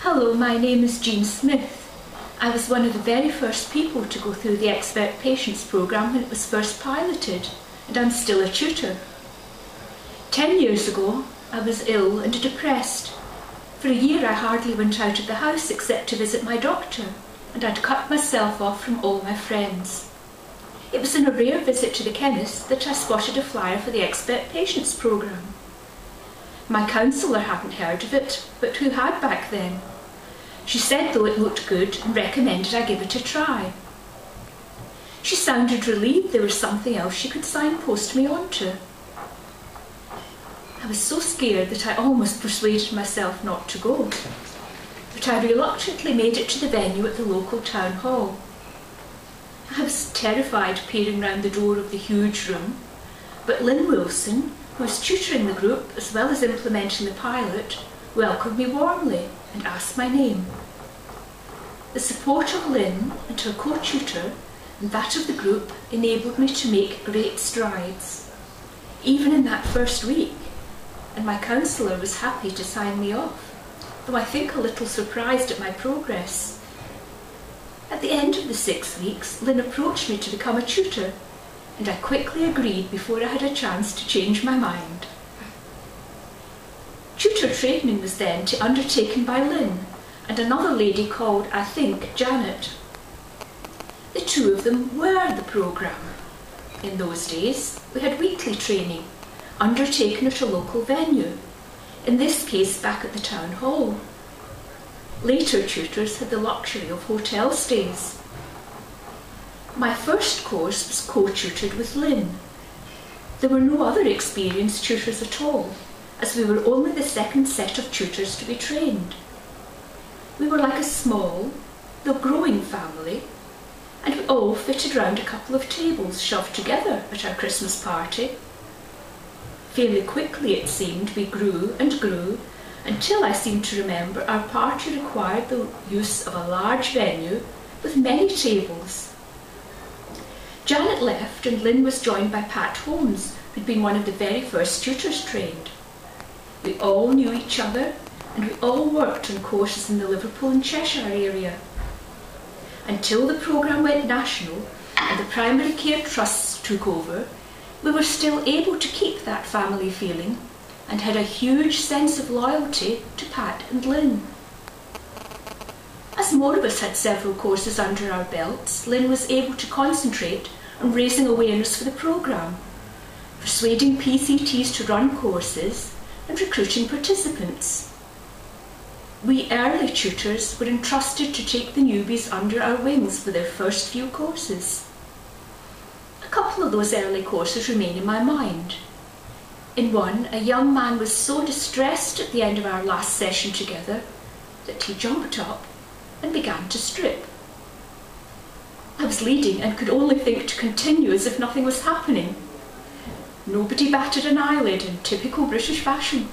Hello, my name is Jean Smith. I was one of the very first people to go through the Expert Patients programme when it was first piloted, and I'm still a tutor. 10 years ago, I was ill and depressed. For a year I hardly went out of the house except to visit my doctor, and I'd cut myself off from all my friends. It was in a rare visit to the chemist that I spotted a flyer for the Expert Patients programme. My counsellor hadn't heard of it, but who had back then? She said though it looked good and recommended I give it a try. She sounded relieved there was something else she could signpost me onto. I was so scared that I almost persuaded myself not to go, but I reluctantly made it to the venue at the local town hall. I was terrified peering round the door of the huge room, but Lynn Wilson, who was tutoring the group as well as implementing the pilot, welcomed me warmly and asked my name. The support of Lynn and her co-tutor and that of the group enabled me to make great strides, even in that first week, and my counsellor was happy to sign me off, though I think a little surprised at my progress. At the end of the 6 weeks, Lynn approached me to become a tutor, and I quickly agreed before I had a chance to change my mind. Tutor training was then undertaken by Lynn and another lady called, I think, Janet. The two of them were the programme. In those days, we had weekly training, undertaken at a local venue, in this case back at the town hall. Later tutors had the luxury of hotel stays. My first course was co-tutored with Lynn. There were no other experienced tutors at all, as we were only the second set of tutors to be trained. We were like a small, though growing family, and we all fitted round a couple of tables shoved together at our Christmas party. Fairly quickly, it seemed, we grew and grew, until I seem to remember our party required the use of a large venue with many tables. Janet left and Lynn was joined by Pat Holmes, who'd been one of the very first tutors trained. We all knew each other and we all worked on courses in the Liverpool and Cheshire area. Until the programme went national and the primary care trusts took over, we were still able to keep that family feeling and had a huge sense of loyalty to Pat and Lynn. As more of us had several courses under our belts, Lynn was able to concentrate on raising awareness for the programme, persuading PCTs to run courses and recruiting participants. We early tutors were entrusted to take the newbies under our wings for their first few courses. A couple of those early courses remain in my mind. In one, a young man was so distressed at the end of our last session together that he jumped up and began to strip. I was leading and could only think to continue as if nothing was happening. Nobody batted an eyelid in typical British fashion.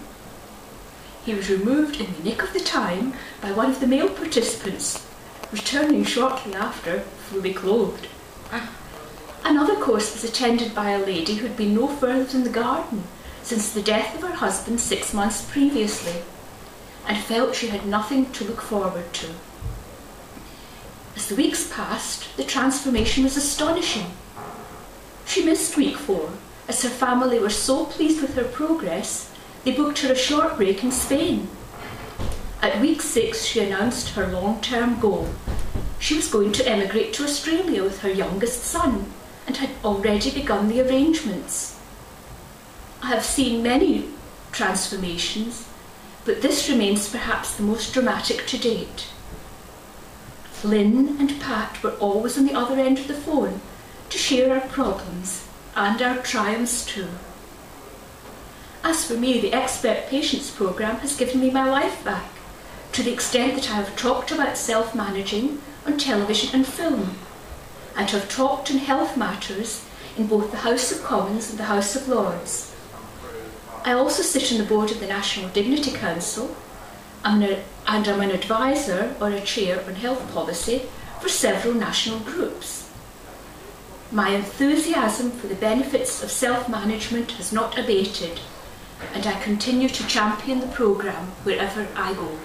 He was removed in the nick of the time by one of the male participants, returning shortly after, fully clothed. Another course was attended by a lady who had been no further than the garden since the death of her husband 6 months previously, and felt she had nothing to look forward to. As the weeks passed, the transformation was astonishing. She missed week 4, as her family were so pleased with her progress, they booked her a short break in Spain. At week 6, she announced her long-term goal. She was going to emigrate to Australia with her youngest son, and had already begun the arrangements. I have seen many transformations, but this remains perhaps the most dramatic to date. Lynn and Pat were always on the other end of the phone to share our problems and our triumphs too. As for me, the Expert Patients programme has given me my life back, to the extent that I have talked about self-managing on television and film, and have talked on health matters in both the House of Commons and the House of Lords. I also sit on the board of the National Dignity Council, and I'm an advisor or a chair on health policy for several national groups. My enthusiasm for the benefits of self-management has not abated, and I continue to champion the programme wherever I go.